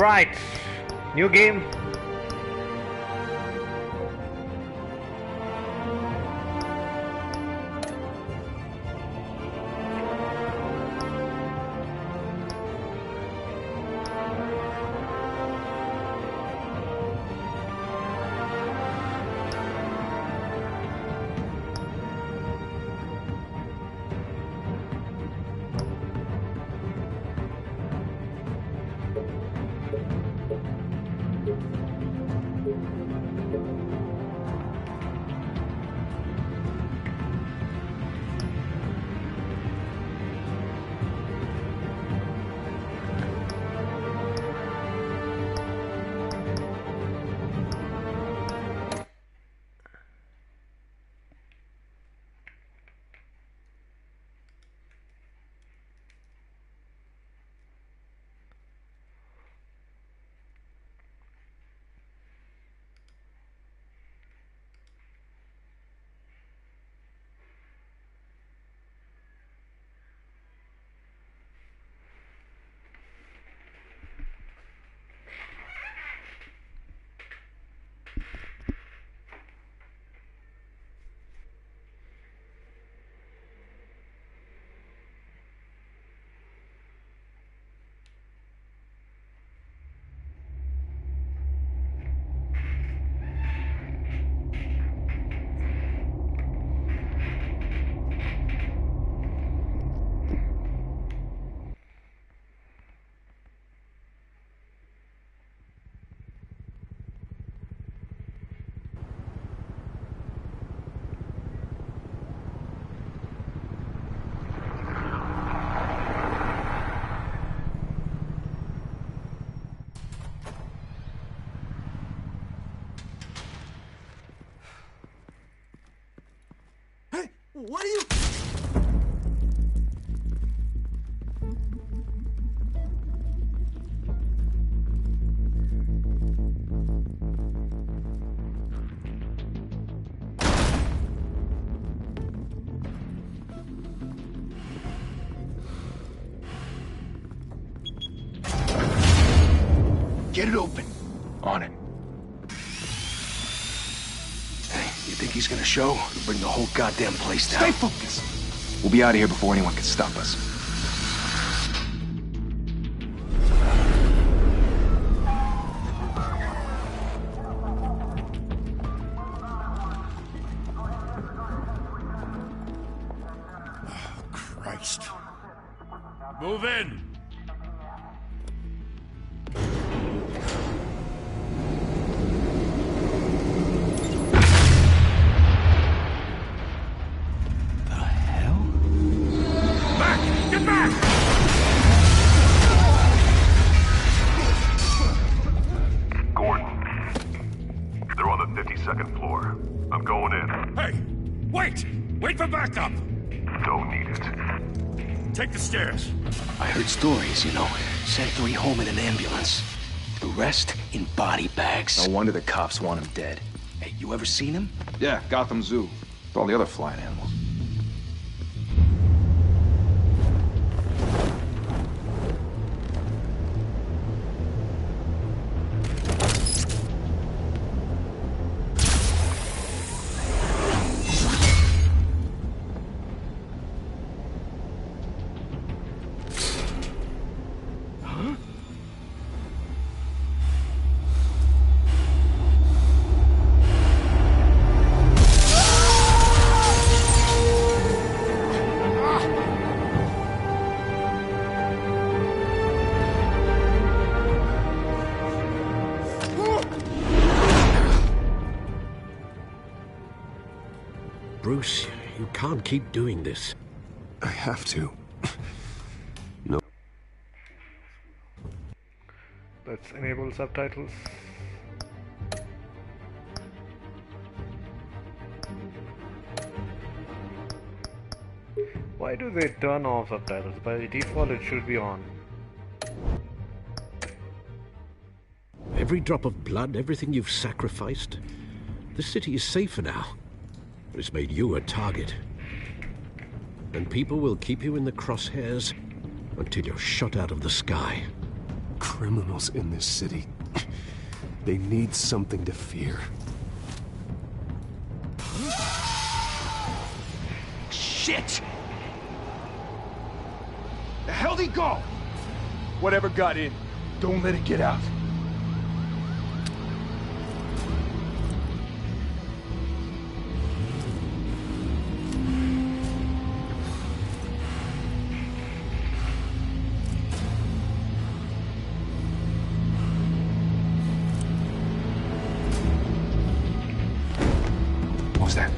Alright, new game. What are you... Get it open. On it. You think he's gonna show? Bring the whole goddamn place down. Stay focused. We'll be out of here before anyone can stop us. Oh, Christ. Move in. Second floor. I'm going in. Hey! Wait! Wait for backup! Don't need it. Take the stairs. I heard stories, you know. Sent 3 home in an ambulance. The rest in body bags. No wonder the cops want him dead. Hey, you ever seen him? Yeah, Gotham Zoo. With all the other flying animals. Bruce, you can't keep doing this. I have to. No. Let's enable subtitles. Why do they turn off subtitles? By default it should be on. Every drop of blood, everything you've sacrificed. The city is safer now. But it's made you a target. And people will keep you in the crosshairs until you're shot out of the sky. criminals in this city. They need something to fear. Shit! The hell'd he go? Whatever got in, don't let it get out. What was that?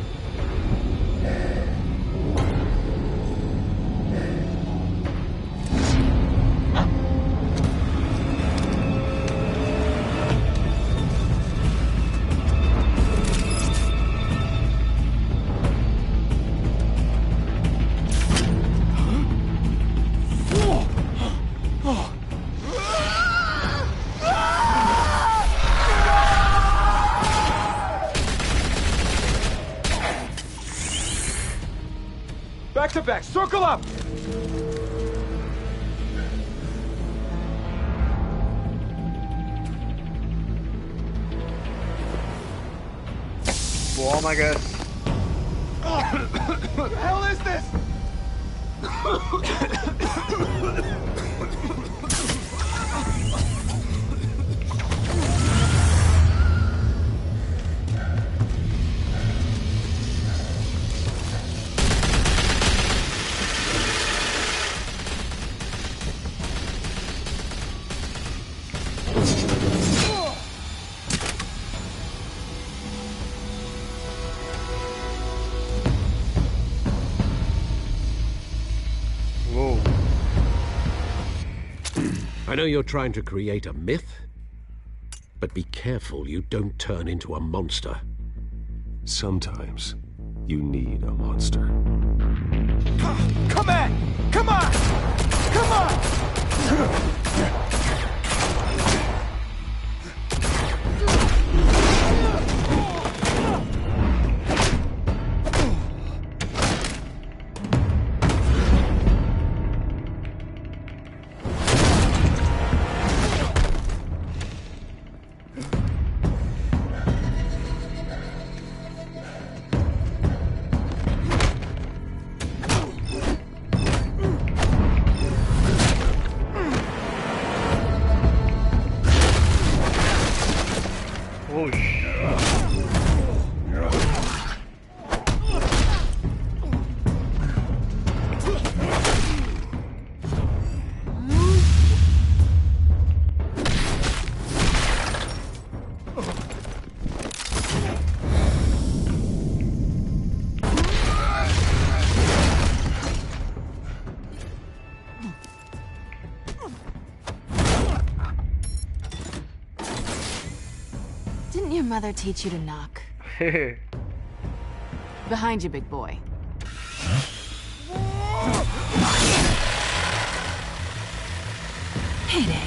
Back to back, circle up! Oh my god. What the hell is this? Whoa. I know you're trying to create a myth, but be careful you don't turn into a monster. Sometimes you need a monster. Come on! Come on! Come on! Oh shit. Didn't your mother teach you to knock? Behind you, big boy. Payday.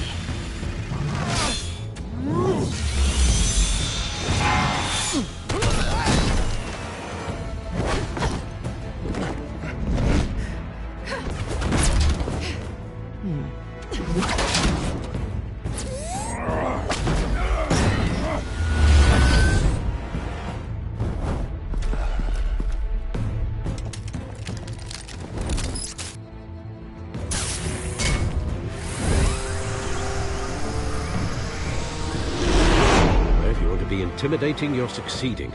If you're to be intimidating, you're succeeding.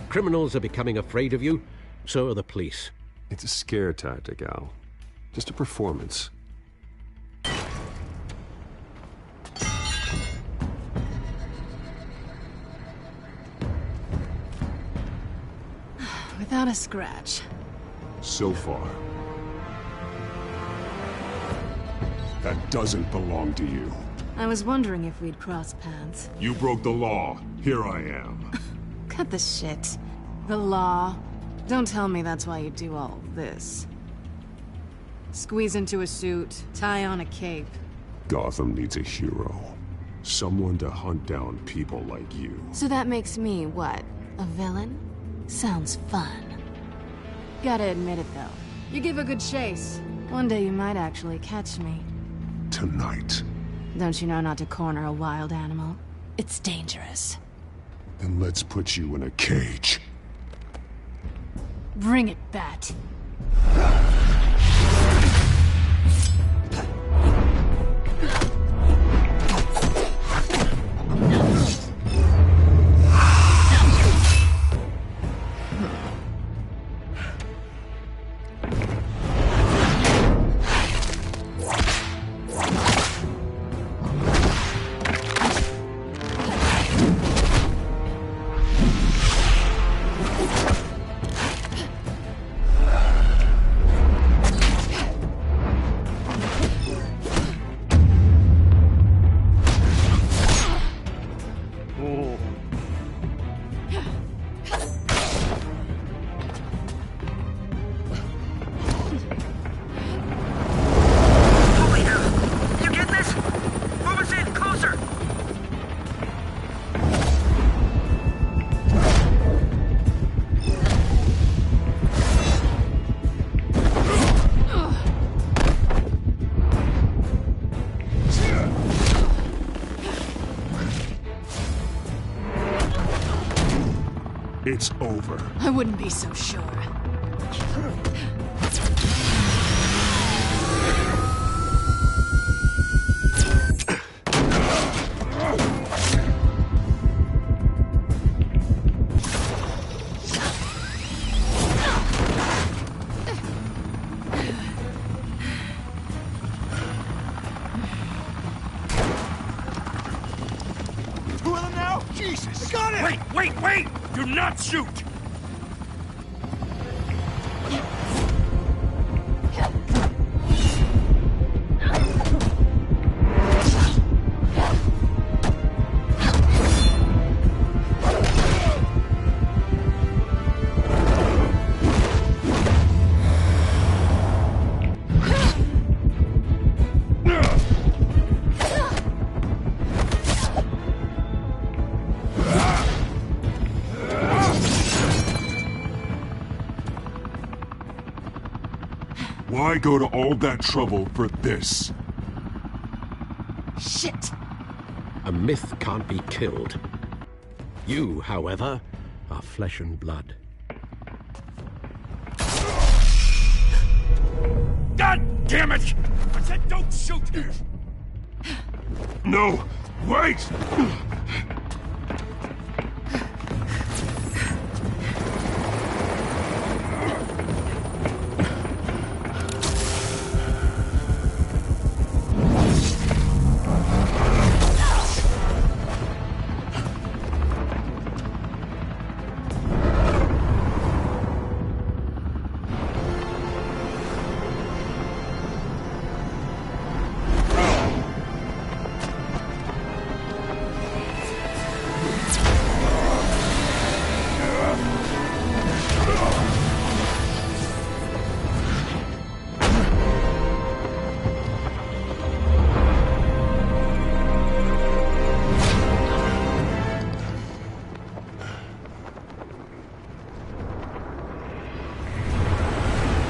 Criminals are becoming afraid of you, so are the police. It's a scare tactic, Al. Just a performance. Without a scratch. So far. That doesn't belong to you. I was wondering if we'd cross paths. You broke the law. Here I am. Cut the shit. The law. Don't tell me that's why you do all this. Squeeze into a suit, tie on a cape. Gotham needs a hero. Someone to hunt down people like you. So that makes me, what, a villain? Sounds fun. Gotta admit it, though. You give a good chase. One day you might actually catch me. Tonight. Don't you know not to corner a wild animal? It's dangerous. Then let's put you in a cage. Bring it, Bat. It's over. I wouldn't be so sure. Two of them now? Jesus! I got it! Wait! Do not shoot! Why go to all that trouble for this? Shit! A myth can't be killed. You, however, are flesh and blood. God damn it! I said don't shoot! No! Wait!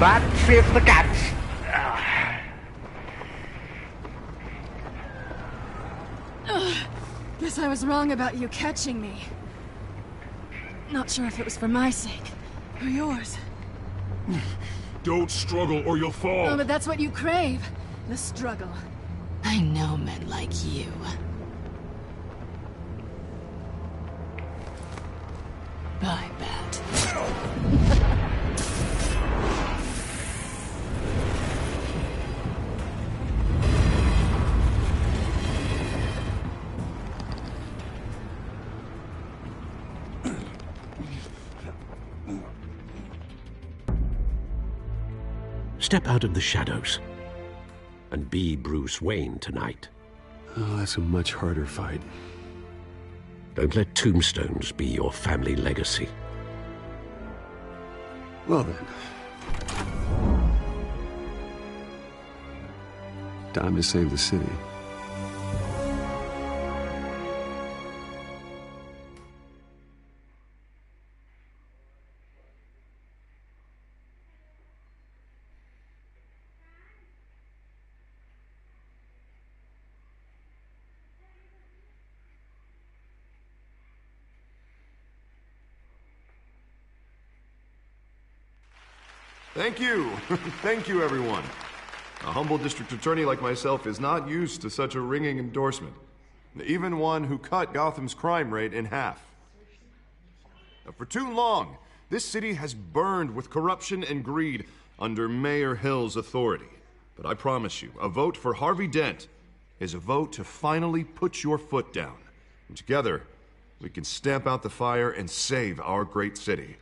Bat saves the cat. Guess I was wrong about you catching me. Not sure if it was for my sake or yours. Don't struggle or you'll fall. Oh, but that's what you crave. The struggle. I know men like you. Bye, Bat. Step out of the shadows and be Bruce Wayne tonight. Oh, that's a much harder fight. Don't let tombstones be your family legacy. Well then. Time to save the city. Thank you. Thank you, everyone. A humble district attorney like myself is not used to such a ringing endorsement. Even one who cut Gotham's crime rate in half. For too long, this city has burned with corruption and greed under Mayor Hill's authority. But I promise you, a vote for Harvey Dent is a vote to finally put your foot down. And together, we can stamp out the fire and save our great city.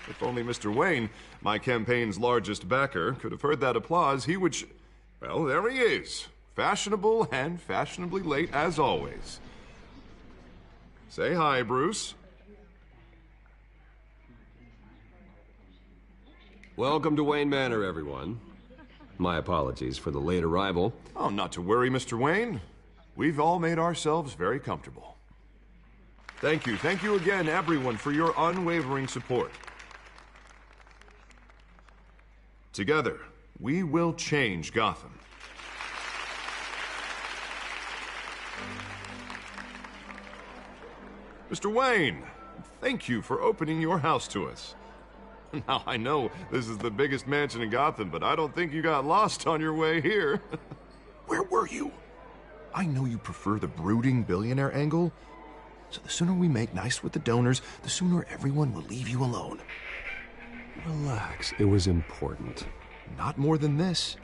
If only Mr. Wayne, my campaign's largest backer, could have heard that applause, he would well, there he is. Fashionable and fashionably late as always. Say hi, Bruce. Welcome to Wayne Manor, everyone. My apologies for the late arrival. Oh, not to worry, Mr. Wayne. We've all made ourselves very comfortable. Thank you again, everyone, for your unwavering support. Together, we will change Gotham. Mr. Wayne, thank you for opening your house to us. Now, I know this is the biggest mansion in Gotham, but I don't think you got lost on your way here. Where were you? I know you prefer the brooding billionaire angle, so the sooner we make nice with the donors, the sooner everyone will leave you alone. Relax, it was important. Not more than this.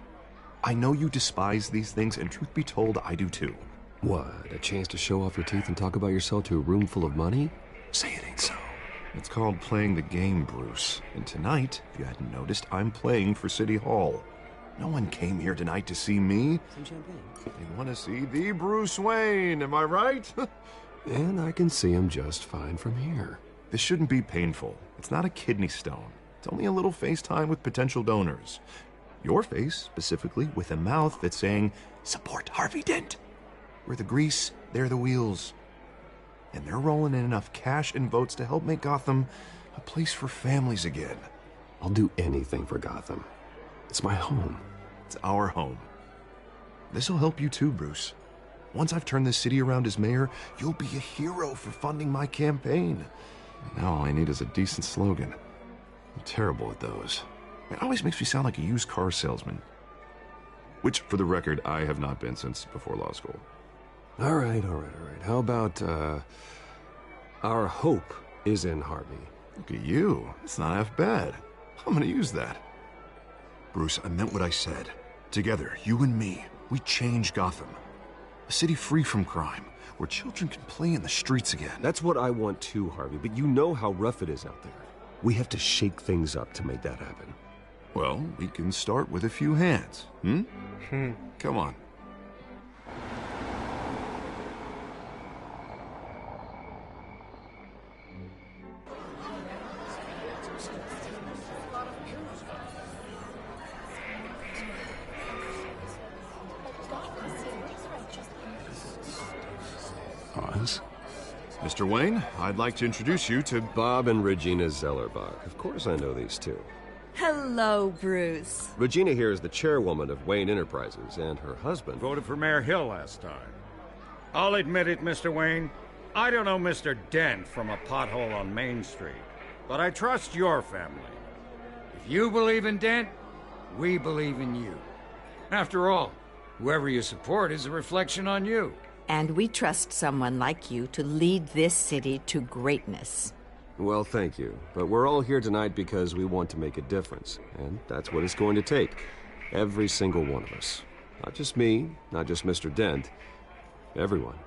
I know you despise these things, and truth be told, I do too. What, a chance to show off your teeth and talk about yourself to a room full of money? Say it ain't so. It's called playing the game, Bruce. And tonight, if you hadn't noticed, I'm playing for City Hall. No one came here tonight to see me. Some champagne. They want to see the Bruce Wayne, am I right? And I can see him just fine from here. This shouldn't be painful. It's not a kidney stone. It's only a little FaceTime with potential donors. Your face, specifically, with a mouth that's saying, support Harvey Dent. We're the grease, they're the wheels. And they're rolling in enough cash and votes to help make Gotham a place for families again. I'll do anything for Gotham. It's my home. It's our home. This'll help you too, Bruce. Once I've turned this city around as mayor, you'll be a hero for funding my campaign. Now all I need is a decent slogan. I'm terrible at those. It always makes me sound like a used car salesman. Which, for the record, I have not been since before law school. All right. How about, our hope is in Harvey? Look at you. It's not half bad. I'm gonna use that. Bruce, I meant what I said. Together, you and me, we change Gotham. A city free from crime, where children can play in the streets again. That's what I want too, Harvey, but you know how rough it is out there. We have to shake things up to make that happen. Well, we can start with a few hands, Come on. Pause. Mr. Wayne, I'd like to introduce you to Bob and Regina Zellerbach. Of course I know these two. Hello, Bruce. Regina here is the chairwoman of Wayne Enterprises, and her husband voted for Mayor Hill last time. I'll admit it, Mr. Wayne. I don't know Mr. Dent from a pothole on Main Street, but I trust your family. If you believe in Dent, we believe in you. After all, whoever you support is a reflection on you. And we trust someone like you to lead this city to greatness. Well, thank you. But we're all here tonight because we want to make a difference. And that's what it's going to take. Every single one of us. Not just me, not just Mr. Dent. Everyone.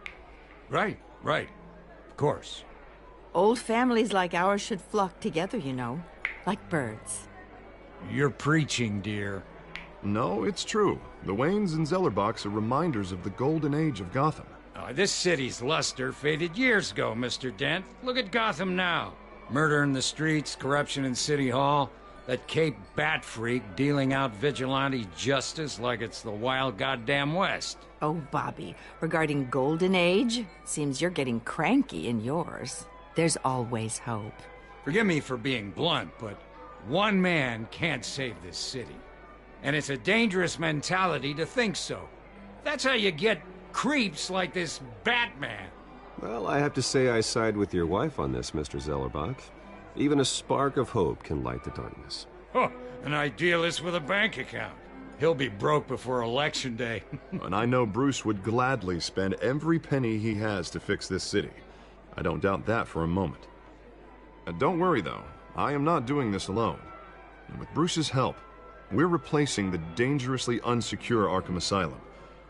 Right. Of course. Old families like ours should flock together, you know. Like birds. You're preaching, dear. No, it's true. The Waynes and Zellerbachs are reminders of the golden age of Gotham. This city's luster faded years ago, Mr. Dent. Look at Gotham now. Murder in the streets, corruption in City Hall, that Cape Bat freak dealing out vigilante justice like it's the wild goddamn West. Oh, Bobby, regarding Golden Age, seems you're getting cranky in yours. There's always hope. Forgive me for being blunt, but one man can't save this city. And it's a dangerous mentality to think so. That's how you get creeps like this Batman. Well, I have to say I side with your wife on this, Mr. Zellerbach. Even a spark of hope can light the darkness. Huh, an idealist with a bank account. He'll be broke before Election Day. And I know Bruce would gladly spend every penny he has to fix this city. I don't doubt that for a moment. Don't worry, though. I am not doing this alone. And with Bruce's help, we're replacing the dangerously unsecure Arkham Asylum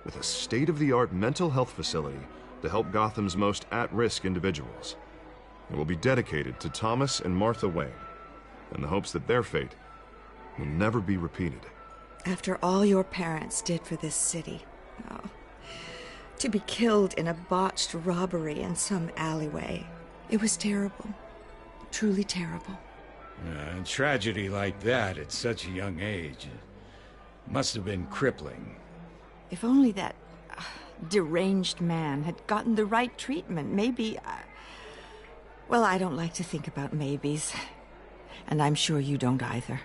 with a state-of-the-art mental health facility to help Gotham's most at-risk individuals. It will be dedicated to Thomas and Martha Wayne, in the hopes that their fate will never be repeated. After all your parents did for this city, oh, to be killed in a botched robbery in some alleyway, it was terrible. Truly terrible. A tragedy like that at such a young age must have been crippling. If only that deranged man had gotten the right treatment, maybe... Well, I don't like to think about maybes. And I'm sure you don't either.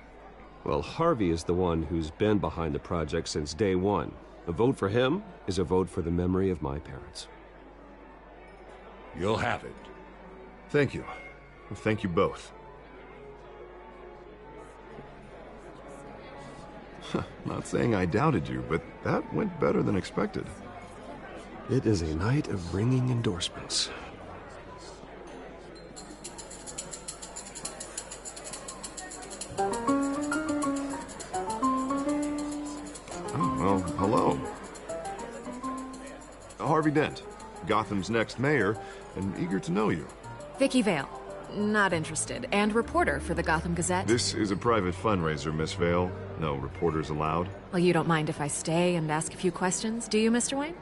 Well, Harvey is the one who's been behind the project since day one. A vote for him is a vote for the memory of my parents. You'll have it. Thank you. Thank you both. Not saying I doubted you, but that went better than expected. It is a night of ringing endorsements. Well, hello. Harvey Dent, Gotham's next mayor, and eager to know you. Vicky Vale, not interested, and reporter for the Gotham Gazette. This is a private fundraiser, Miss Vale. No reporters allowed. Well, you don't mind if I stay and ask a few questions, do you, Mr. Wayne?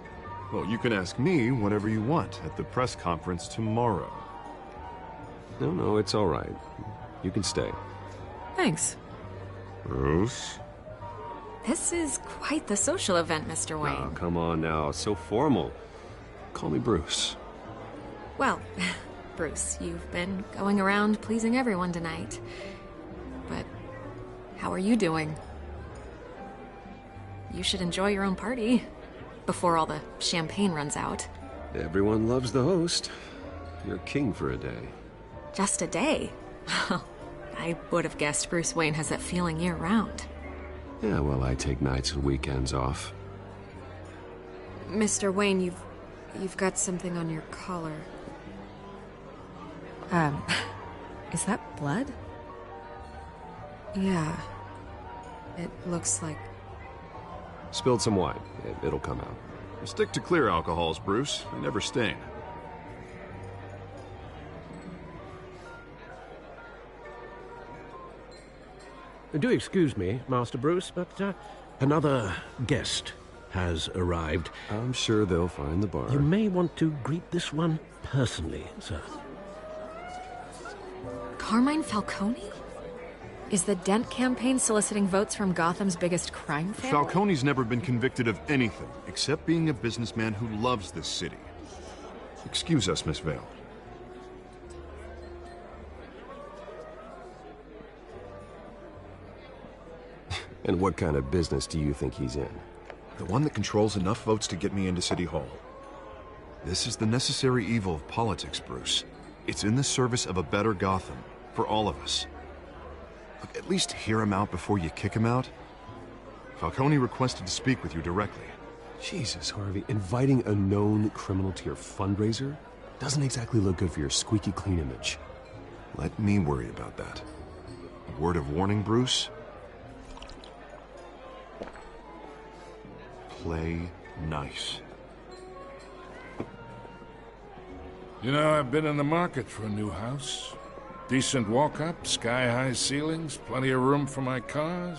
Well, you can ask me whatever you want at the press conference tomorrow. No, it's all right. You can stay. Thanks. Bruce? This is quite the social event, Mr. Wayne. Oh, come on now. It's so formal. Call me Bruce. Well, Bruce, you've been going around pleasing everyone tonight. But how are you doing? You should enjoy your own party before all the champagne runs out. Everyone loves the host. You're king for a day. Just a day? I would have guessed Bruce Wayne has that feeling year-round. Yeah, well, I take nights and weekends off. Mr. Wayne, you've got something on your collar. Is that blood? Yeah. It looks like... Spilled some wine. It'll come out. Stick to clear alcohols, Bruce. They never stain. Do excuse me, Master Bruce, but another guest has arrived. I'm sure they'll find the bar. You may want to greet this one personally, sir. Carmine Falcone? Is the Dent campaign soliciting votes from Gotham's biggest crime family? Falcone's never been convicted of anything except being a businessman who loves this city. Excuse us, Miss Vale. And what kind of business do you think he's in? The one that controls enough votes to get me into City Hall. This is the necessary evil of politics, Bruce. It's in the service of a better Gotham, for all of us. Look, at least hear him out before you kick him out. Falcone requested to speak with you directly. Jesus, Harvey, inviting a known criminal to your fundraiser doesn't exactly look good for your squeaky clean image. Let me worry about that. A word of warning, Bruce? Play nice. You know, I've been in the market for a new house. Decent walk-up, sky-high ceilings, plenty of room for my cars.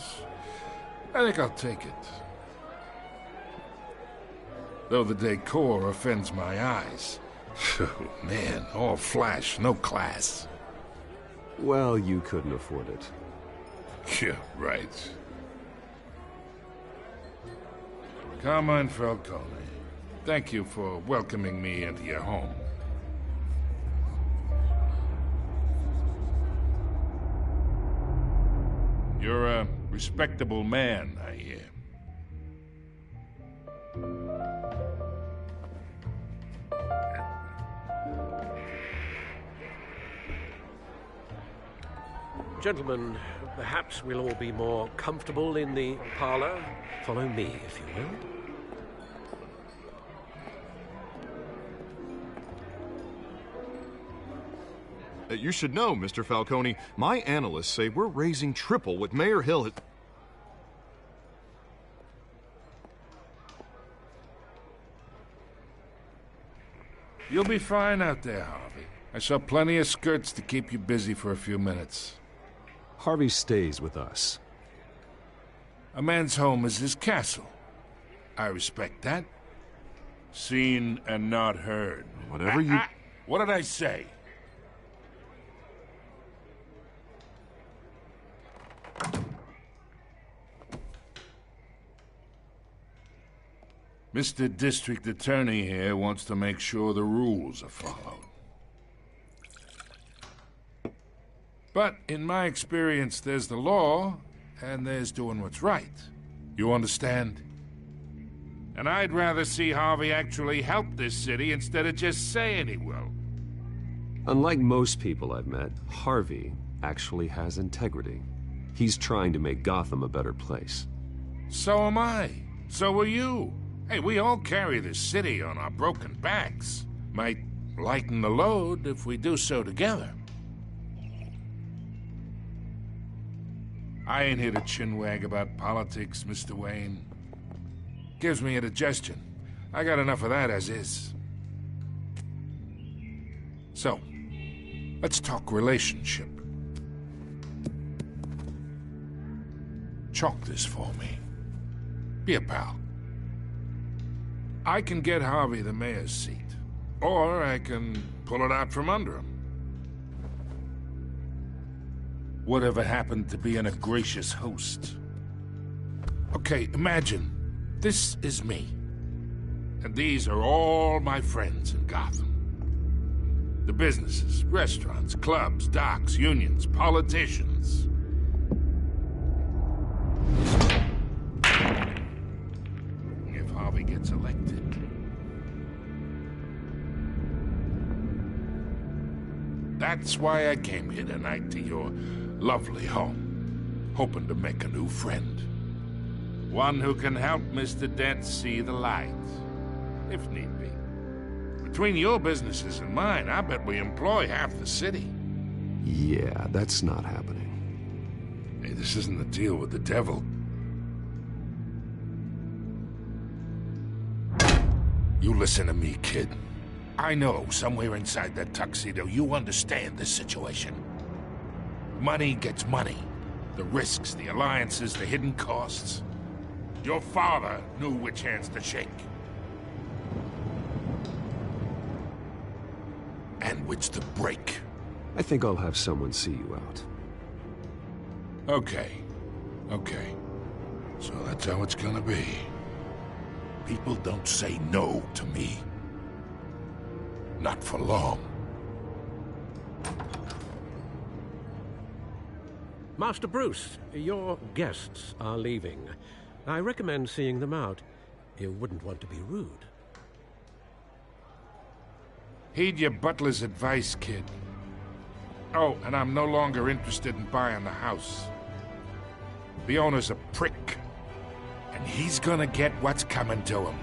I think I'll take it. Though the decor offends my eyes. Oh, man, all flash, no class. Well, you couldn't afford it. Yeah, right. Carmine Falcone, thank you for welcoming me into your home. You're a respectable man, I hear. Gentlemen, perhaps we'll all be more comfortable in the parlor. Follow me, if you will. You should know, Mr. Falcone, my analysts say we're raising triple what Mayor Hill had... You'll be fine out there, Harvey. I saw plenty of skirts to keep you busy for a few minutes. Harvey stays with us. A man's home is his castle. I respect that. Seen and not heard. Whatever you... What did I say? Mr. District Attorney here wants to make sure the rules are followed. But in my experience, there's the law, and there's doing what's right. You understand? And I'd rather see Harvey actually help this city instead of just saying he will. Unlike most people I've met, Harvey actually has integrity. He's trying to make Gotham a better place. So am I. So are you. Hey, we all carry this city on our broken backs. Might lighten the load if we do so together. I ain't here to chinwag about politics, Mr. Wayne. Gives me indigestion. I got enough of that as is. So, let's talk relationship. Chalk this for me. Be a pal. I can get Harvey the mayor's seat, or I can pull it out from under him. Whatever happened to being a gracious host? Okay, imagine this is me, and these are all my friends in Gotham. The businesses, restaurants, clubs, docks, unions, politicians. If Harvey gets elected, that's why I came here tonight to your lovely home, hoping to make a new friend. One who can help Mr. Dent see the light, if need be. Between your businesses and mine, I bet we employ half the city. Yeah, that's not happening. Hey, this isn't a deal with the devil. You listen to me, kid. I know somewhere inside that tuxedo you understand this situation. Money gets money. The risks, the alliances, the hidden costs. Your father knew which hands to shake. And which to break. I think I'll have someone see you out. Okay. So that's how it's gonna be. People don't say no to me. Not for long. Master Bruce, your guests are leaving. I recommend seeing them out. You wouldn't want to be rude. Heed your butler's advice, kid. Oh, and I'm no longer interested in buying the house. The owner's a prick. And he's gonna get what's coming to him.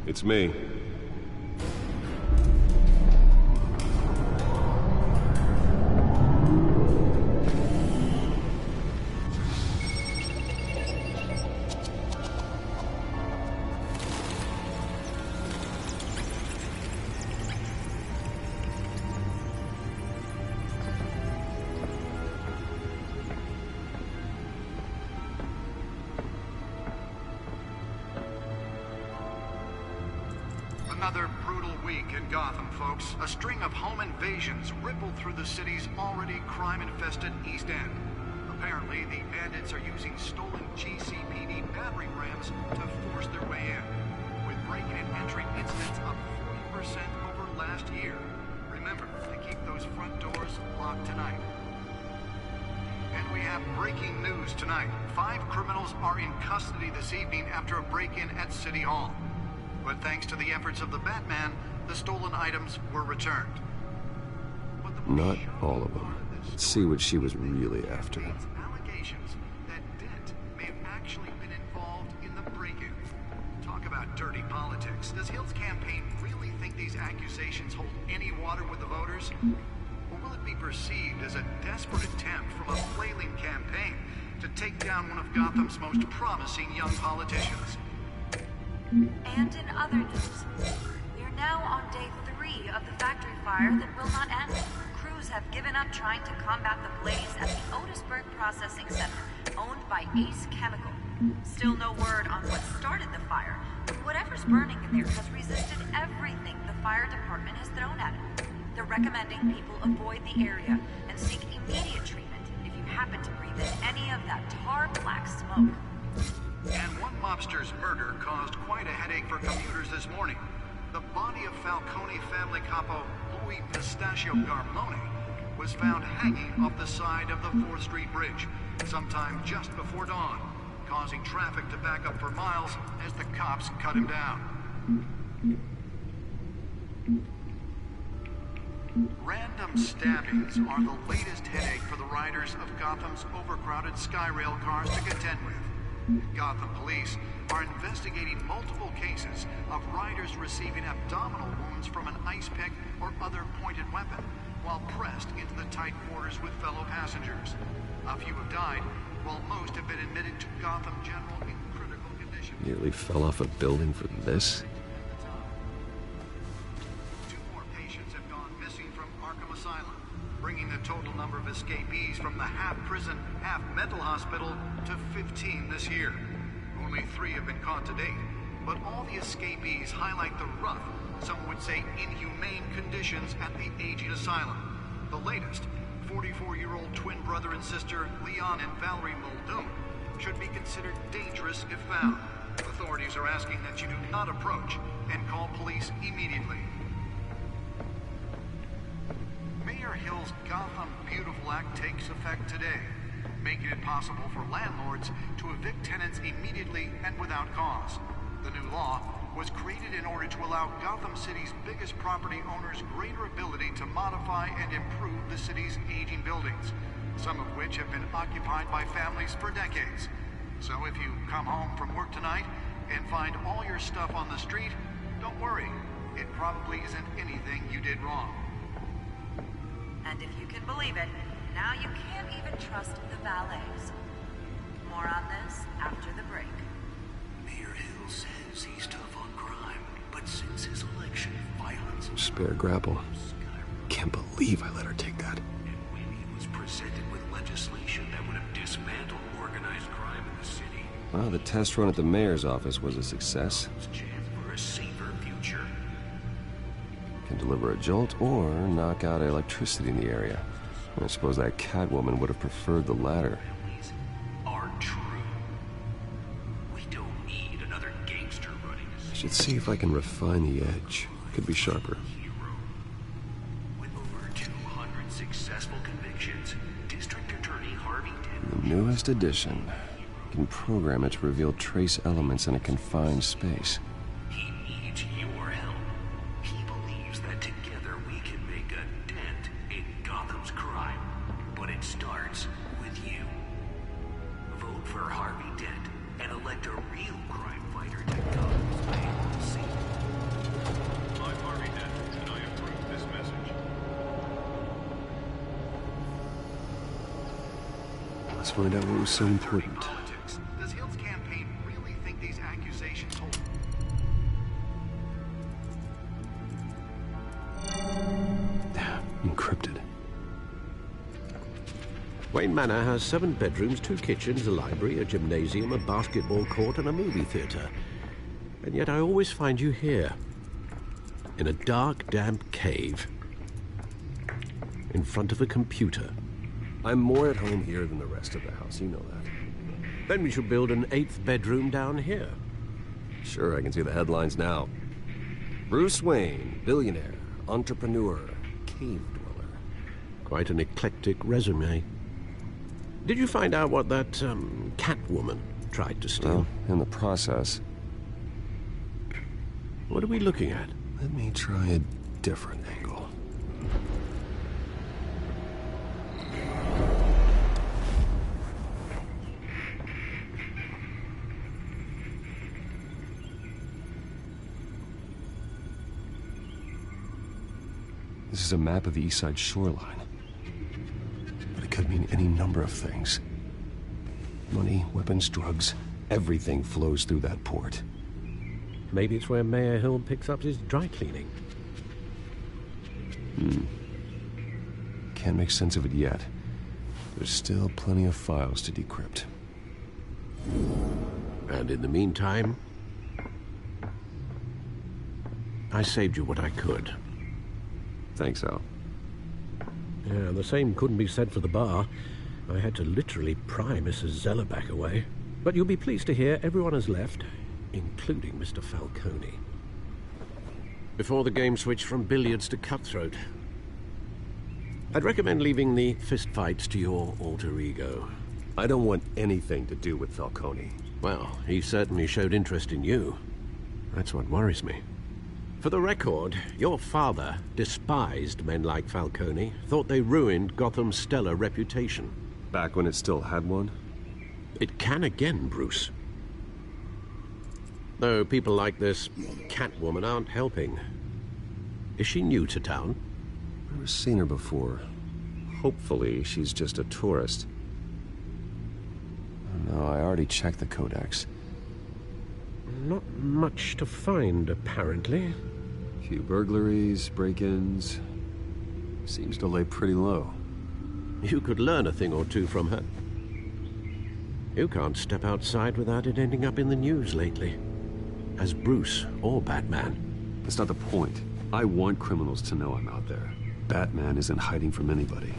It's me. another brutal week in Gotham, folks. A string of home invasions rippled through the city's already crime-infested East End. Apparently, the bandits are using stolen GCPD battering rams to force their way in, with break-in and entry incidents up 40% over last year. Remember to keep those front doors locked tonight. And we have breaking news tonight. 5 criminals are in custody this evening after a break-in at City Hall. But thanks to the efforts of the Batman, the stolen items were returned. Not all of them. Let's see what she was really after. Allegations that Dent may have actually been involved in the break-in. Talk about dirty politics. Does Hill's campaign really think these accusations hold any water with the voters? Or will it be perceived as a desperate attempt from a flailing campaign to take down one of Gotham's most promising young politicians? And in other news, we are now on day 3 of the factory fire that will not end. Crews have given up trying to combat the blaze at the Otisburg Processing Center, owned by Ace Chemical. Still no word on what started the fire, but whatever's burning in there has resisted everything the fire department has thrown at it. They're recommending people avoid the area and seek immediate treatment if you happen to breathe in any of that tar black smoke. And one mobster's murder caused quite a headache for commuters this morning. The body of Falcone family capo Louis Pistachio Garmone was found hanging off the side of the 4th Street Bridge sometime just before dawn, causing traffic to back up for miles as the cops cut him down. Random stabbings are the latest headache for the riders of Gotham's overcrowded Skyrail cars to contend with. Gotham police are investigating multiple cases of riders receiving abdominal wounds from an ice pick or other pointed weapon while pressed into the tight quarters with fellow passengers. A few have died, while most have been admitted to Gotham General in critical condition. Nearly fell off a building for this? 2 more patients have gone missing from Arkham Asylum, bringing the total number of escapees from the half-prison, half-mental hospital to 15 this year. Only 3 have been caught to date, but all the escapees highlight the rough, some would say inhumane conditions at the aging asylum. The latest, 44-year-old twin brother and sister Leon and Valerie Muldoon, should be considered dangerous if found. Authorities are asking that you do not approach and call police immediately. Mayor Hill's Gotham Beautiful Act takes effect today, making it possible for landlords to evict tenants immediately and without cause. The new law was created in order to allow Gotham City's biggest property owners greater ability to modify and improve the city's aging buildings, some of which have been occupied by families for decades. So if you come home from work tonight and find all your stuff on the street, don't worry. It probably isn't anything you did wrong. And if you can believe it, now you can't even trust the valets. More on this after the break. Mayor Hill says he's tough on crime, but since his election, violence... Spare grapple. Can't believe I let her take that. And when he was presented with legislation that would have dismantled organized crime in the city... Well, the test run at the mayor's office was a success. ...chance for a safer future. Can deliver a jolt or knock out electricity in the area. I suppose that Catwoman would have preferred the latter. Are true. We don't need another gangster running. I should see if I can refine the edge. Could be sharper. With over 200 successful convictions, District Attorney Harvey Dent... The newest edition. Can program it to reveal trace elements in a confined space. He needs your help. He believes that together we can make a dent in Gotham's crime. But it starts with you. Vote for Harvey Dent and elect a real crime fighter to Gotham's main seat. I'm Harvey Dent, and I approve this message. Let's find out what was so important. Does Hill's campaign really think these accusations hold? Encrypted. Wayne Manor has 7 bedrooms, 2 kitchens, a library, a gymnasium, a basketball court, and a movie theater. And yet I always find you here. in a dark, damp cave. In front of a computer. I'm more at home here than the rest of the house, you know that. Then we should build an 8th bedroom down here. Sure, I can see the headlines now. Bruce Wayne, billionaire, entrepreneur, cave dweller. Quite an eclectic resume. Did you find out what that, Catwoman tried to steal? Well, in the process. What are we looking at? Let me try a different angle. This is a map of the East Side shoreline. But it could mean any number of things. Money, weapons, drugs, everything flows through that port. Maybe it's where Mayor Hill picks up his dry cleaning. Can't make sense of it yet. There's still plenty of files to decrypt. And in the meantime, I saved you what I could. Thanks, Al. Yeah, the same couldn't be said for the bar. I had to literally pry Mrs. Zellerback away. But you'll be pleased to hear everyone has left, including Mr. Falcone. Before the game switched from billiards to cutthroat. I'd recommend leaving the fistfights to your alter ego. I don't want anything to do with Falcone. Well, he certainly showed interest in you. That's what worries me. For the record, your father despised men like Falcone, thought they ruined Gotham's stellar reputation. Back when it still had one? It can again, Bruce. Though people like this Catwoman aren't helping. Is she new to town? Never seen her before. Hopefully, she's just a tourist. No, I already checked the codex. Not much to find, apparently. Few burglaries, break-ins. Seems to lay pretty low. You could learn a thing or two from her. You can't step outside without it ending up in the news lately. As Bruce or Batman. That's not the point. I want criminals to know I'm out there. Batman isn't hiding from anybody.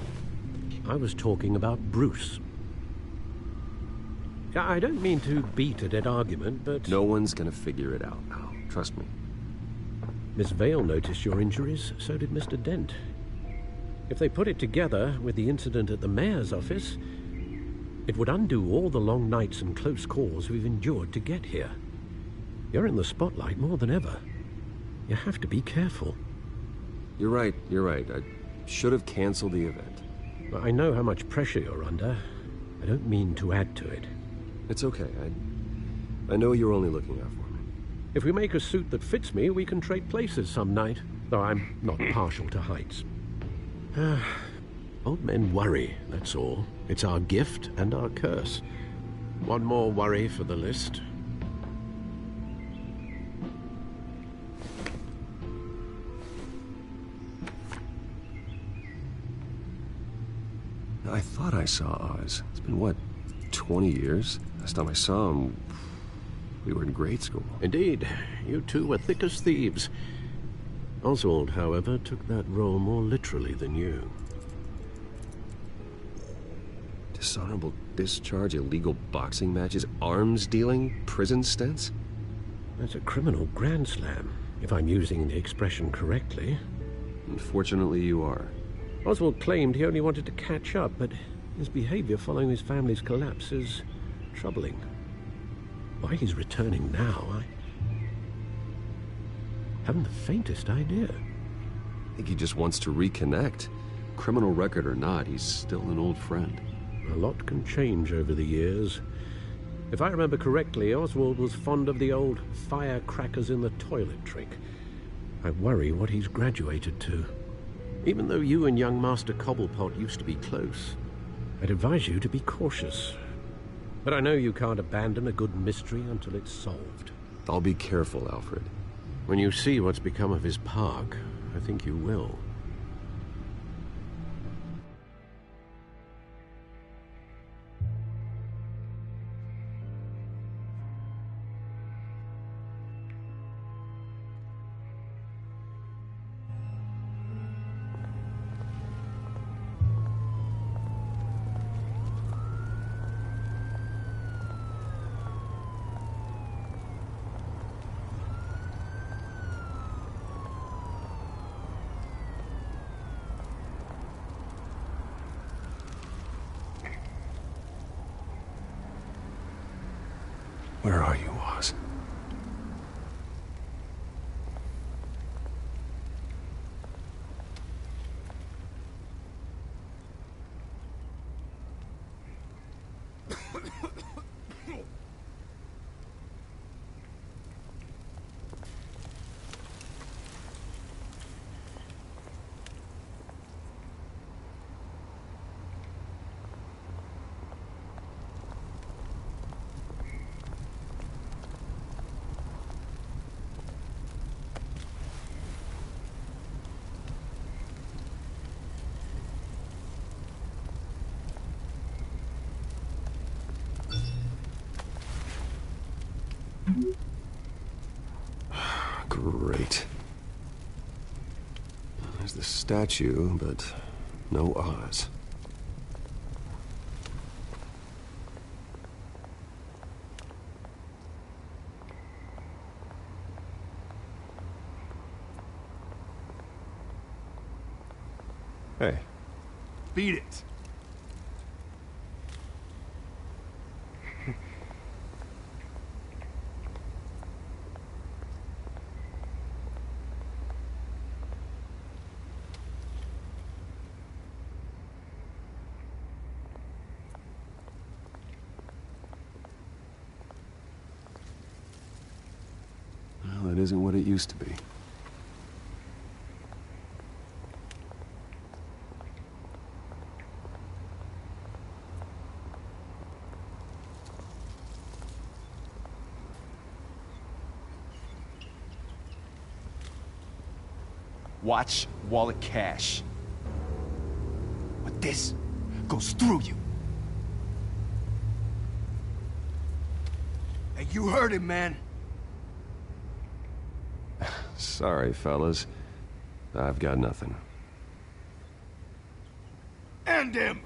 I was talking about Bruce. I don't mean to beat a dead argument, but... No one's gonna figure it out now. Trust me. Miss Vale noticed your injuries, so did Mr. Dent. If they put it together with the incident at the mayor's office, it would undo all the long nights and close calls we've endured to get here. You're in the spotlight more than ever. You have to be careful. You're right. I should have canceled the event. I know how much pressure you're under. I don't mean to add to it. It's okay. I know you're only looking out for me. If we make a suit that fits me, we can trade places some night. Though I'm not partial to heights. Old men worry, that's all. It's our gift and our curse. One more worry for the list. I thought I saw Oz. It's been, what, 20 years? Last time I saw him, we were in grade school. Indeed. You two were thick as thieves. Oswald, however, took that role more literally than you. Dishonorable discharge, illegal boxing matches, arms dealing, prison stints? That's a criminal grand slam, if I'm using the expression correctly. Unfortunately, you are. Oswald claimed he only wanted to catch up, but his behavior following his family's collapse is troubling. Why he's returning now, I haven't the faintest idea. I think he just wants to reconnect. Criminal record or not, he's still an old friend. A lot can change over the years. If I remember correctly, Oswald was fond of the old firecrackers in the toilet trick. I worry what he's graduated to. Even though you and young Master Cobblepot used to be close, I'd advise you to be cautious. But I know you can't abandon a good mystery until it's solved. I'll be careful, Alfred. When you see what's become of his park, I think you will. Where are you, Oz? Great. There's the statue, but no Oz. Hey. Beat it. Well, it isn't what it used to be. Watch wallet cash. But this goes through you. Hey, you heard it, man. Sorry, fellas. I've got nothing. End him!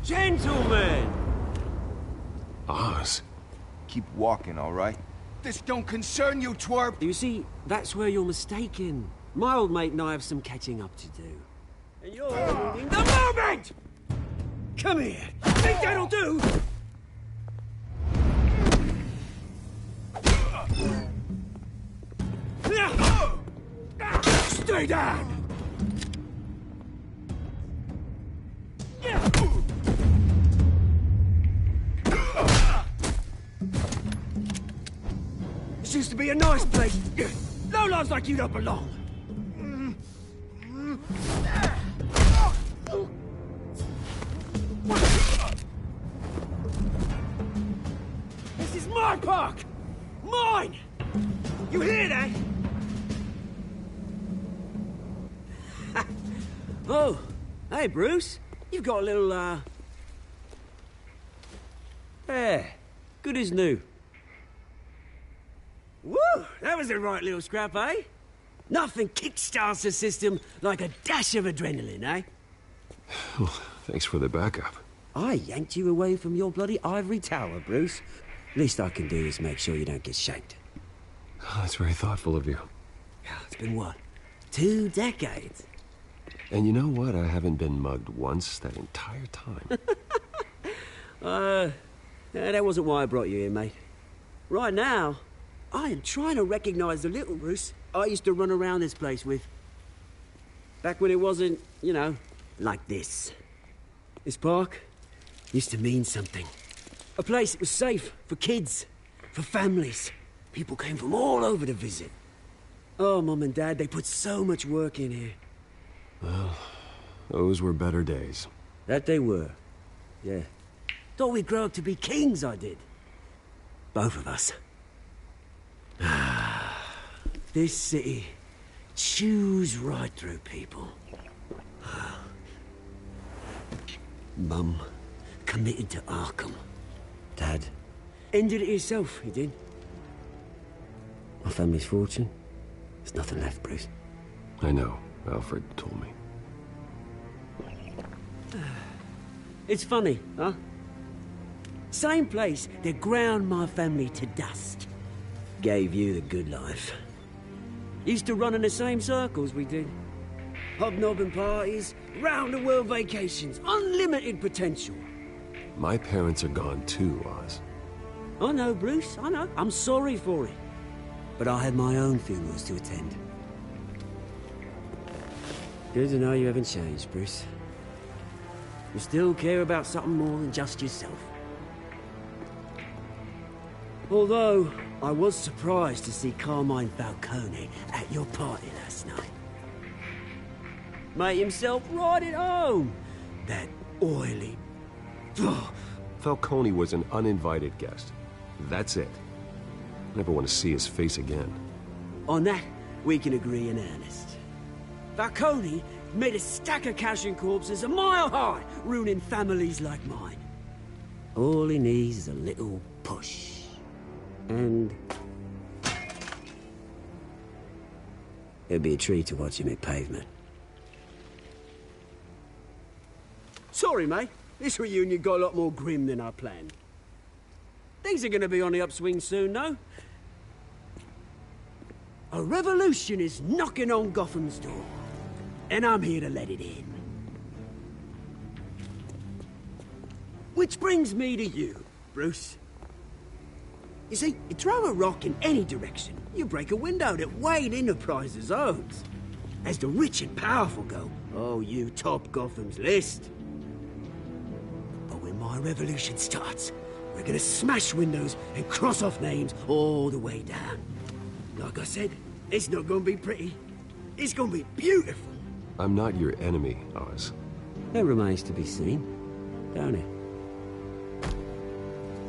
Gentlemen! Oz. Keep walking, all right? This don't concern you, twerp! You see, that's where you're mistaken. My old mate and I have some catching up to do. And you're ruining the moment! Come here! Think that'll do? Stay down! This used to be a nice place. No lives like you don't belong. This is my park! Mine! You hear that? Oh, hey, Bruce. You've got a little, Yeah, good as new. Woo! That was a right little scrap, eh? Nothing kickstarts the system like a dash of adrenaline, eh? Well, thanks for the backup. I yanked you away from your bloody ivory tower, Bruce. Least I can do is make sure you don't get shanked. Oh, that's very thoughtful of you. It's been what? 2 decades? And you know what? I haven't been mugged once that entire time. That wasn't why I brought you here, mate. Right now, I am trying to recognize the little Bruce I used to run around this place with. Back when it wasn't, you know, like this. This park used to mean something. A place that was safe for kids, for families. People came from all over to visit. Oh, Mum and Dad, they put so much work in here. Well, those were better days. That they were. Yeah. Thought we'd grow up to be kings, I did. Both of us. This city chews right through people. Mum committed to Arkham. Dad ended it himself, he did. My family's fortune. There's nothing left, Bruce. I know. Alfred told me. It's funny, huh? Same place that ground my family to dust. Gave you the good life. Used to run in the same circles we did. Hobnobbing parties, round-the-world vacations, unlimited potential. My parents are gone too, Oz. I know, Bruce, I know. I'm sorry for it. But I had my own funerals to attend. Good to know you haven't changed, Bruce. You still care about something more than just yourself. Although, I was surprised to see Carmine Falcone at your party last night. Made himself right at home. That oily... Falcone was an uninvited guest. That's it. Never want to see his face again. On that, we can agree in earnest. Falcone made a stack of cash and corpses a mile high, ruining families like mine. All he needs is a little push. And... it'd be a treat to watch him hit pavement. Sorry, mate. This reunion got a lot more grim than I planned. Things are gonna be on the upswing soon, though. A revolution is knocking on Gotham's door. And I'm here to let it in. Which brings me to you, Bruce. You see, you throw a rock in any direction, you break a window that Wayne Enterprises owns. As the rich and powerful go, oh, you top Gotham's list. But when my revolution starts, we're gonna smash windows and cross off names all the way down. Like I said, it's not gonna be pretty. It's gonna be beautiful. I'm not your enemy, Oz. That remains to be seen, don't it?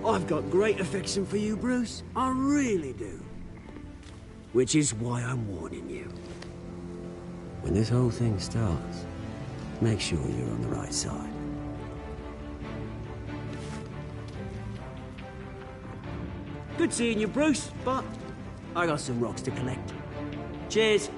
I've got great affection for you, Bruce. I really do. Which is why I'm warning you. When this whole thing starts, make sure you're on the right side. Good seeing you, Bruce, but I got some rocks to collect. Cheers.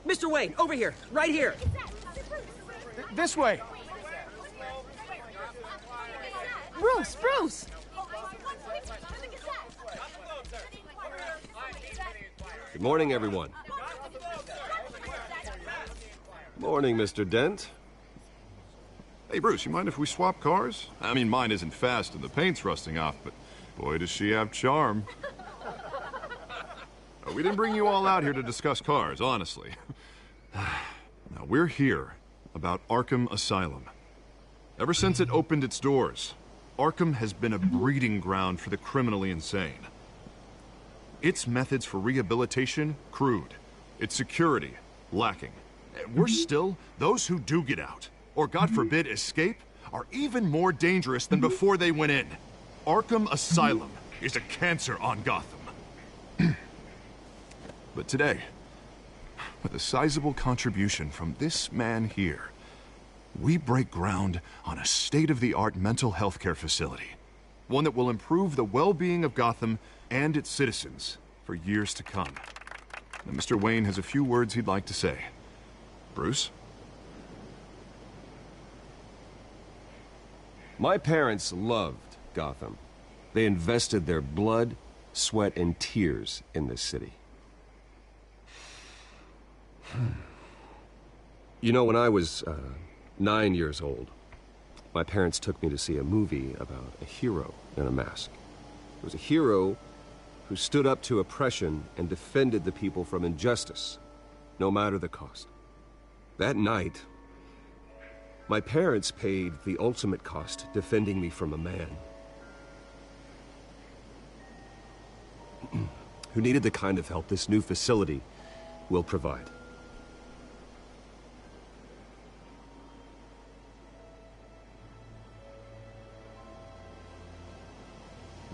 Mr. Wayne, over here, right here. This way. Bruce, Bruce! Good morning, everyone. Morning, Mr. Dent. Hey, Bruce, you mind if we swap cars? I mean, mine isn't fast and the paint's rusting off, but boy, does she have charm. We didn't bring you all out here to discuss cars, honestly. Now, we're here about Arkham Asylum. Ever since it opened its doors, Arkham has been a breeding ground for the criminally insane. Its methods for rehabilitation, crude. Its security, lacking. Worse still, those who do get out, or God forbid escape, are even more dangerous than before they went in. Arkham Asylum is a cancer on Gotham. But today, with a sizable contribution from this man here, we break ground on a state-of-the-art mental health care facility. One that will improve the well-being of Gotham and its citizens for years to come. Now, Mr. Wayne has a few words he'd like to say. Bruce? My parents loved Gotham. They invested their blood, sweat, and tears in this city. You know, when I was 9 years old, my parents took me to see a movie about a hero in a mask. It was a hero who stood up to oppression and defended the people from injustice, no matter the cost. That night, my parents paid the ultimate cost defending me from a man who needed the kind of help this new facility will provide.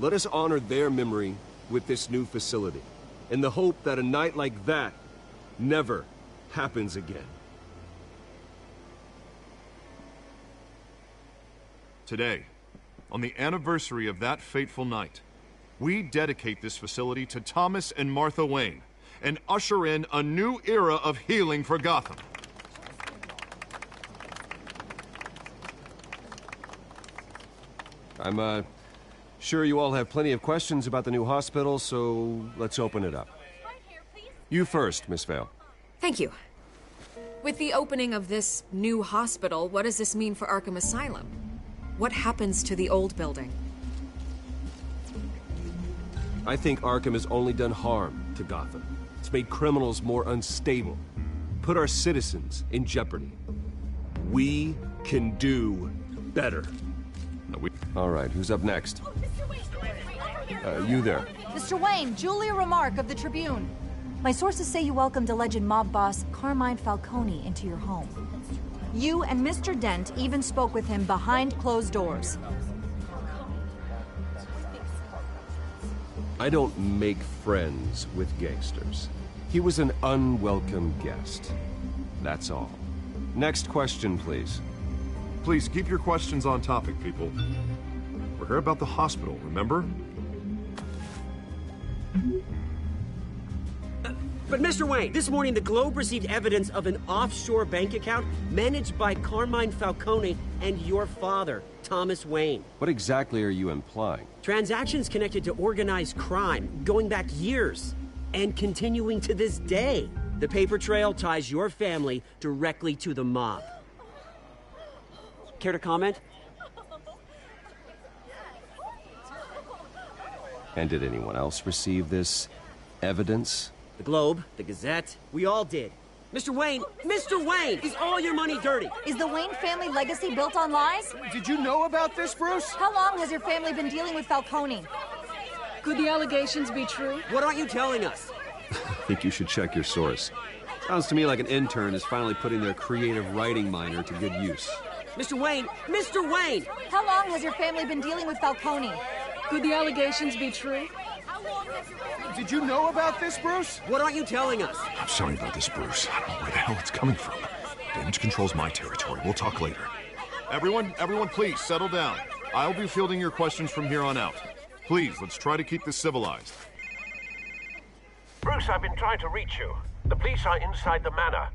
Let us honor their memory with this new facility, in the hope that a night like that never happens again. Today, on the anniversary of that fateful night, we dedicate this facility to Thomas and Martha Wayne and usher in a new era of healing for Gotham. I'm, sure you all have plenty of questions about the new hospital, so let's open it up. You first, Miss Vale. Thank you. With the opening of this new hospital, what does this mean for Arkham Asylum? What happens to the old building? I think Arkham has only done harm to Gotham. It's made criminals more unstable, put our citizens in jeopardy. We can do better. All right, who's up next? You there. Mr. Wayne, Julia Remark of the Tribune. My sources say you welcomed alleged mob boss Carmine Falcone into your home. You and Mr. Dent even spoke with him behind closed doors. I don't make friends with gangsters. He was an unwelcome guest. That's all. Next question, please. Please keep your questions on topic, people. We're here about the hospital, remember? But Mr. Wayne, this morning the Globe received evidence of an offshore bank account managed by Carmine Falcone and your father, Thomas Wayne. What exactly are you implying? Transactions connected to organized crime, going back years, and continuing to this day. The paper trail ties your family directly to the mob. Care to comment? And did anyone else receive this evidence? The Globe, the Gazette, we all did. Mr. Wayne, is all your money dirty? Is the Wayne family legacy built on lies? Did you know about this, Bruce? How long has your family been dealing with Falcone? Could the allegations be true? What aren't you telling us? I think you should check your source. Sounds to me like an intern is finally putting their creative writing minor to good use. Mr. Wayne! How long has your family been dealing with Falcone? Could the allegations be true? Did you know about this, Bruce? What aren't you telling us? I'm sorry about this, Bruce. I don't know where the hell it's coming from. Damage control's my territory. We'll talk later. Everyone, please settle down. I'll be fielding your questions from here on out. Please, let's try to keep this civilized. Bruce, I've been trying to reach you. The police are inside the manor.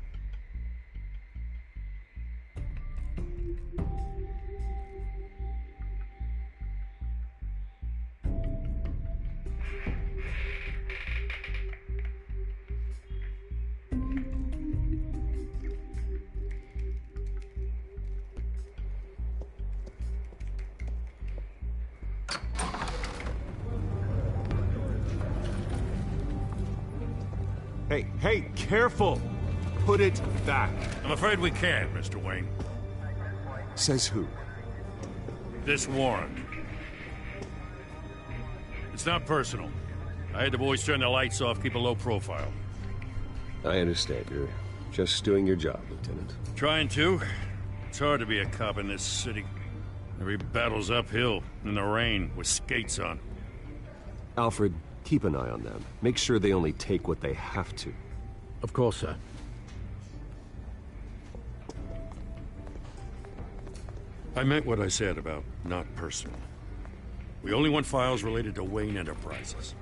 Hey, careful! Put it back. I'm afraid we can't, Mr. Wayne. Says who? This warrant. It's not personal. I had the boys turn the lights off, keep a low profile. I understand. You're just doing your job, Lieutenant. Trying to. It's hard to be a cop in this city. Every battle's uphill, in the rain, with skates on. Alfred, keep an eye on them. Make sure they only take what they have to. Of course, sir. I meant what I said about not personal. We only want files related to Wayne Enterprises.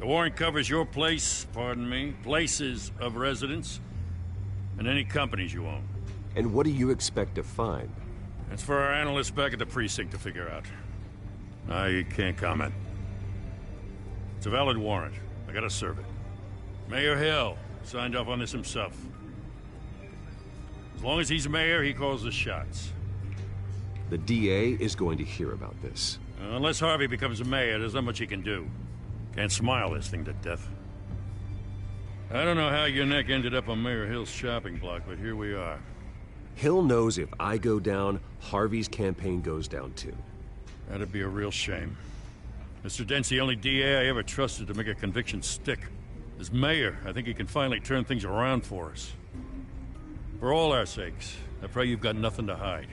The warrant covers your place, pardon me, places of residence, and any companies you own. And what do you expect to find? That's for our analysts back at the precinct to figure out. I can't comment. It's a valid warrant. I gotta serve it. Mayor Hill signed off on this himself. As long as he's mayor, he calls the shots. The DA is going to hear about this. Unless Harvey becomes a mayor, there's not much he can do. Can't smile this thing to death. I don't know how your neck ended up on Mayor Hill's shopping block, but here we are. Hill knows if I go down, Harvey's campaign goes down too. That'd be a real shame. Mr. Dent's the only DA I ever trusted to make a conviction stick. As mayor, I think he can finally turn things around for us. For all our sakes, I pray you've got nothing to hide.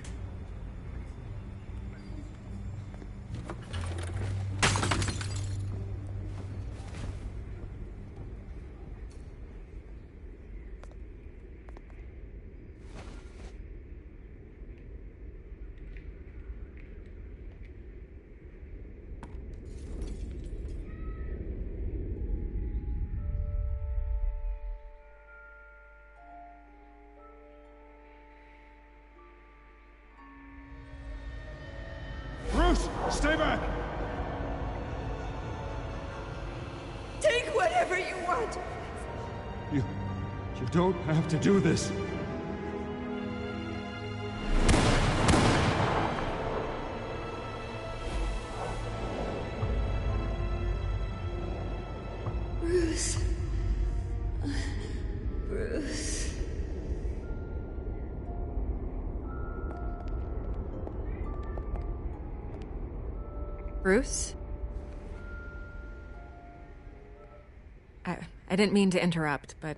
Bruce, stay back! Take whatever you want. You don't have to do this. Bruce. Bruce. Bruce? I didn't mean to interrupt, but...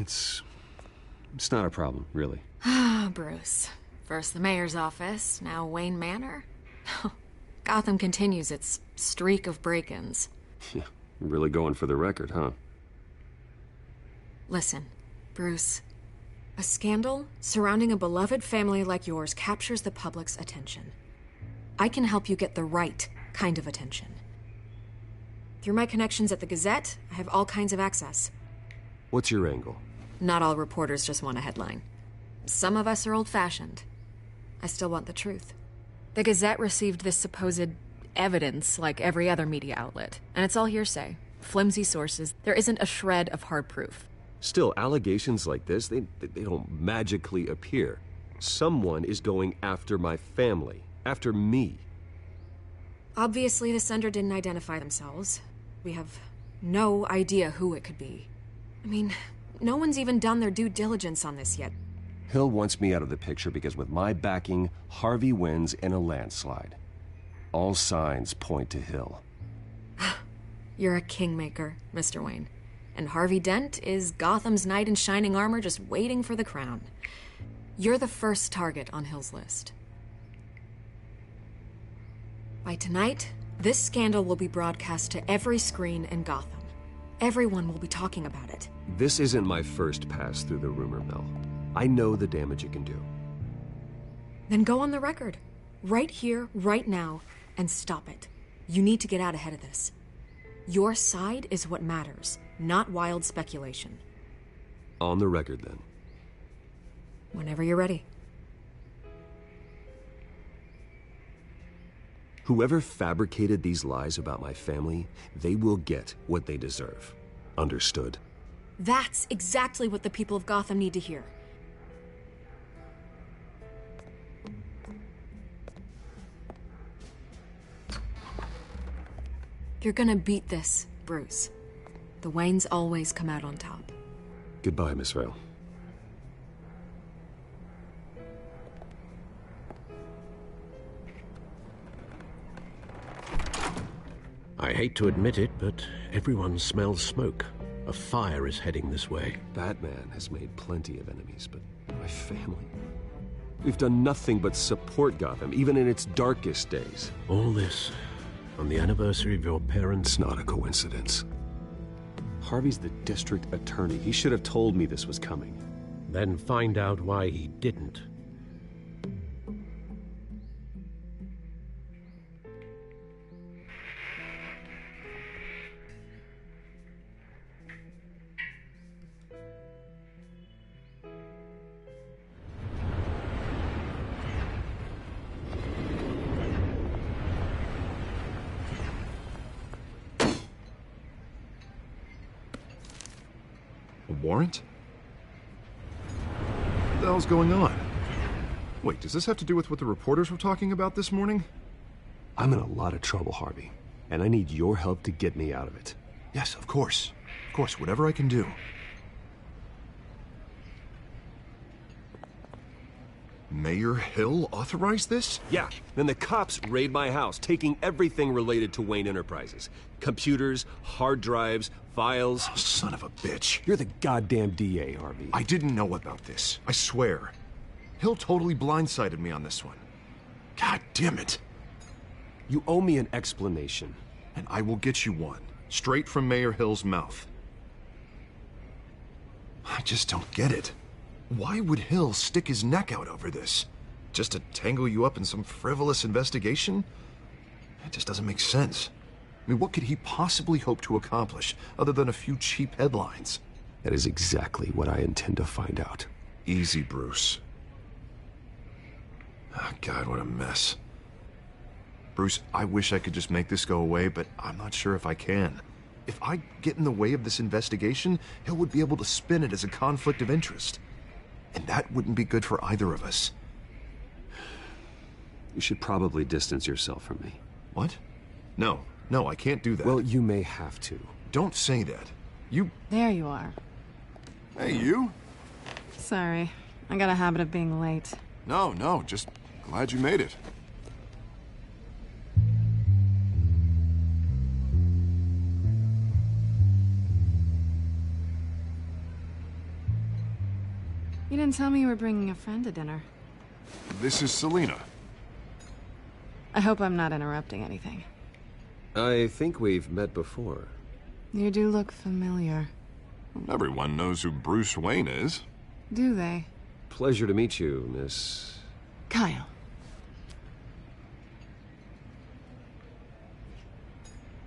It's not a problem, really. Ah, Bruce. First the mayor's office, now Wayne Manor. Gotham continues its streak of break-ins. Yeah, really going for the record, huh? Listen, Bruce. A scandal surrounding a beloved family like yours captures the public's attention. I can help you get the right kind of attention. Through my connections at the Gazette, I have all kinds of access. What's your angle? Not all reporters just want a headline. Some of us are old-fashioned. I still want the truth. The Gazette received this supposed evidence like every other media outlet, and it's all hearsay. Flimsy sources. There isn't a shred of hard proof. Still, allegations like this, they don't magically appear. Someone is going after my family, after me. Obviously, the sender didn't identify themselves. We have no idea who it could be. I mean, no one's even done their due diligence on this yet. Hill wants me out of the picture because with my backing, Harvey wins in a landslide. All signs point to Hill. You're a kingmaker, Mr. Wayne. And Harvey Dent is Gotham's knight in shining armor just waiting for the crown. You're the first target on Hill's list. By tonight, this scandal will be broadcast to every screen in Gotham. Everyone will be talking about it. This isn't my first pass through the rumor mill. I know the damage it can do. Then go on the record. Right here, right now, and stop it. You need to get out ahead of this. Your side is what matters, not wild speculation. On the record, then. Whenever you're ready. Whoever fabricated these lies about my family, they will get what they deserve. Understood? That's exactly what the people of Gotham need to hear. You're gonna beat this, Bruce. The Waynes always come out on top. Goodbye, Miss Vale. I hate to admit it, but everyone smells smoke. A fire is heading this way. Batman has made plenty of enemies, but my family... We've done nothing but support Gotham, even in its darkest days. All this on the anniversary of your parents'... It's not a coincidence. Harvey's the district attorney. He should have told me this was coming. Then find out why he didn't. Warrant? What the hell's going on? Wait, does this have to do with what the reporters were talking about this morning? I'm in a lot of trouble, Harvey, and I need your help to get me out of it. Yes, of course. Of course, whatever I can do. Mayor Hill authorized this? Yeah, then the cops raid my house, taking everything related to Wayne Enterprises. Computers, hard drives, files. Oh, son of a bitch. You're the goddamn DA, Harvey. I didn't know about this. I swear. Hill totally blindsided me on this one. God damn it. You owe me an explanation. And I will get you one. Straight from Mayor Hill's mouth. I just don't get it. Why would Hill stick his neck out over this? Just to tangle you up in some frivolous investigation? It just doesn't make sense. I mean, what could he possibly hope to accomplish other than a few cheap headlines? That is exactly what I intend to find out. Easy, Bruce. Oh, God, what a mess. Bruce, I wish I could just make this go away, but I'm not sure if I can. If I get in the way of this investigation, Hill would be able to spin it as a conflict of interest. And that wouldn't be good for either of us. You should probably distance yourself from me. What? No, I can't do that. Well, you may have to. Don't say that. You... There you are. Hey, you? Sorry. I got a habit of being late. No, just glad you made it. You didn't tell me you were bringing a friend to dinner. This is Selena. I hope I'm not interrupting anything. I think we've met before. You do look familiar. Everyone knows who Bruce Wayne is. Do they? Pleasure to meet you, Miss... Kyle.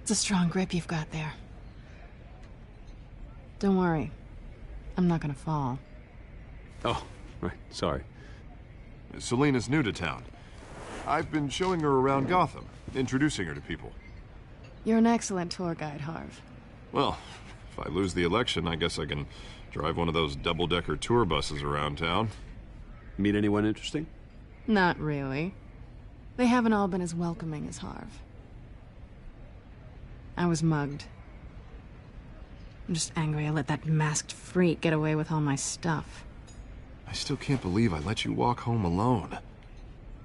It's a strong grip you've got there. Don't worry. I'm not gonna fall. Oh, right. Sorry. Selena's new to town. I've been showing her around Gotham, introducing her to people. You're an excellent tour guide, Harv. Well, if I lose the election, I guess I can drive one of those double-decker tour buses around town. Meet anyone interesting? Not really. They haven't all been as welcoming as Harv. I was mugged. I'm just angry I let that masked freak get away with all my stuff. I still can't believe I let you walk home alone.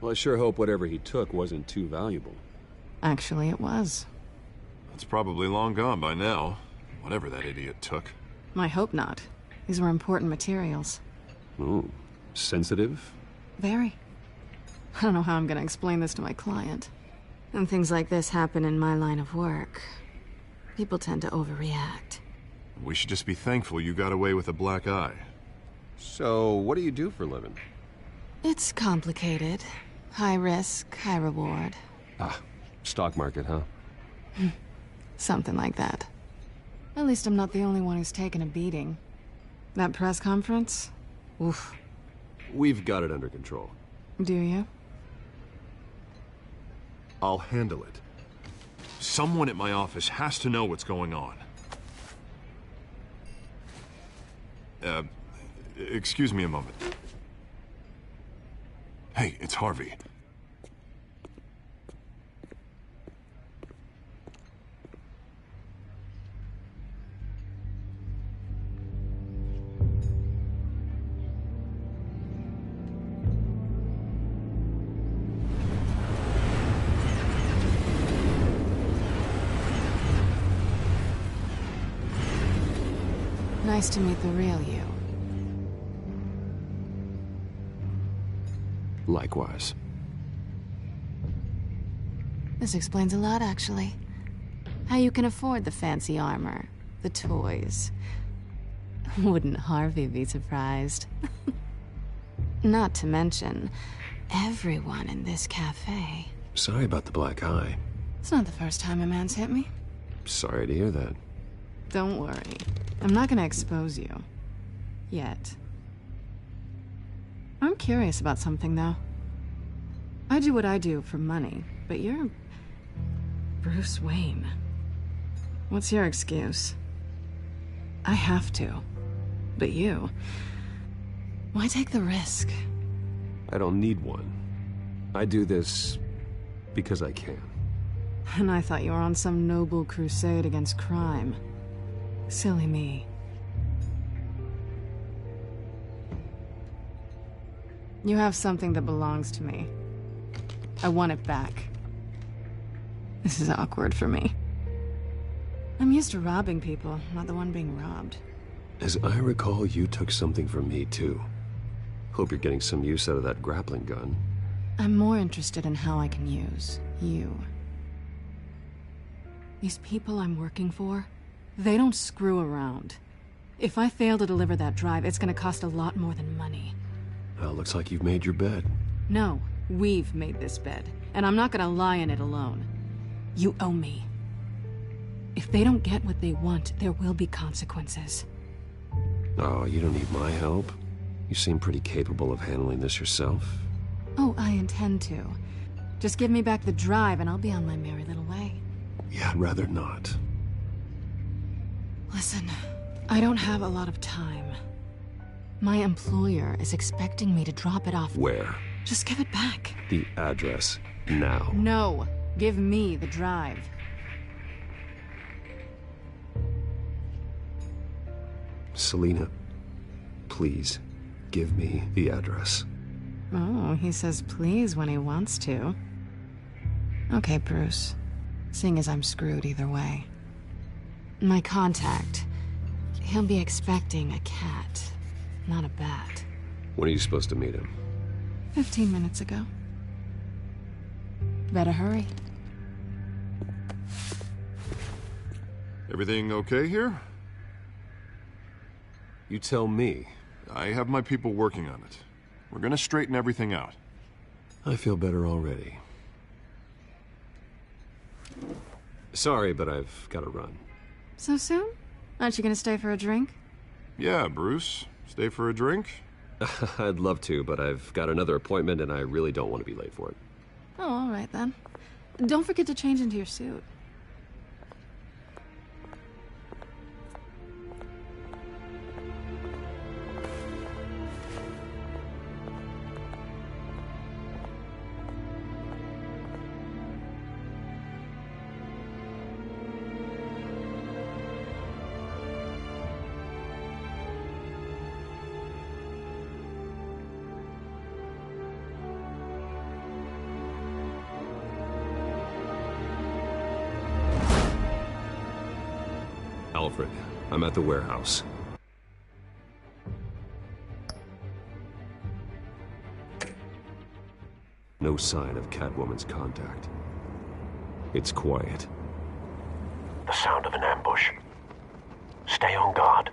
Well, I sure hope whatever he took wasn't too valuable. Actually, it was. It's probably long gone by now, whatever that idiot took. I hope not. These were important materials. Ooh, sensitive? Very. I don't know how I'm gonna explain this to my client. When things like this happen in my line of work, people tend to overreact. We should just be thankful you got away with a black eye. So, what do you do for a living? It's complicated. High risk, high reward. Ah, stock market, huh? Something like that. At least I'm not the only one who's taken a beating. That press conference? Oof. We've got it under control. Do you? I'll handle it. Someone at my office has to know what's going on. Excuse me a moment. Hey, it's Harvey. Nice to meet the real you. Likewise. This explains a lot, actually. How you can afford the fancy armor, the toys. Wouldn't Harvey be surprised? Not to mention, everyone in this cafe. Sorry about the black eye. It's not the first time a man's hit me. Sorry to hear that. Don't worry. I'm not gonna expose you. Yet. I'm curious about something, though. I do what I do for money, but you're... Bruce Wayne. What's your excuse? I have to. But you... Why take the risk? I don't need one. I do this because I can. And I thought you were on some noble crusade against crime. Silly me. You have something that belongs to me. I want it back. This is awkward for me. I'm used to robbing people, not the one being robbed. As I recall, you took something from me, too. Hope you're getting some use out of that grappling gun. I'm more interested in how I can use you. These people I'm working for, they don't screw around. If I fail to deliver that drive, it's gonna cost a lot more than money. Well, looks like you've made your bed. No, we've made this bed, and I'm not gonna lie in it alone. You owe me. If they don't get what they want, there will be consequences. Oh, you don't need my help. You seem pretty capable of handling this yourself. Oh, I intend to. Just give me back the drive and I'll be on my merry little way. Yeah, I'd rather not. Listen, I don't have a lot of time. My employer is expecting me to drop it off. Where? Just give it back. The address, now. No, give me the drive. Selina, please, give me the address. Oh, he says please when he wants to. Okay, Bruce. Seeing as I'm screwed either way. My contact, he'll be expecting a cat, not a bat. When are you supposed to meet him? 15 minutes ago. Better hurry. Everything okay here? You tell me. I have my people working on it. We're gonna straighten everything out. I feel better already. Sorry, but I've got to run. So soon? Aren't you gonna stay for a drink? Yeah, Bruce. Stay for a drink? I'd love to, but I've got another appointment and I really don't want to be late for it. Oh, all right then. Don't forget to change into your suit. Alfred, I'm at the warehouse. No sign of Catwoman's contact. It's quiet. The sound of an ambush. Stay on guard.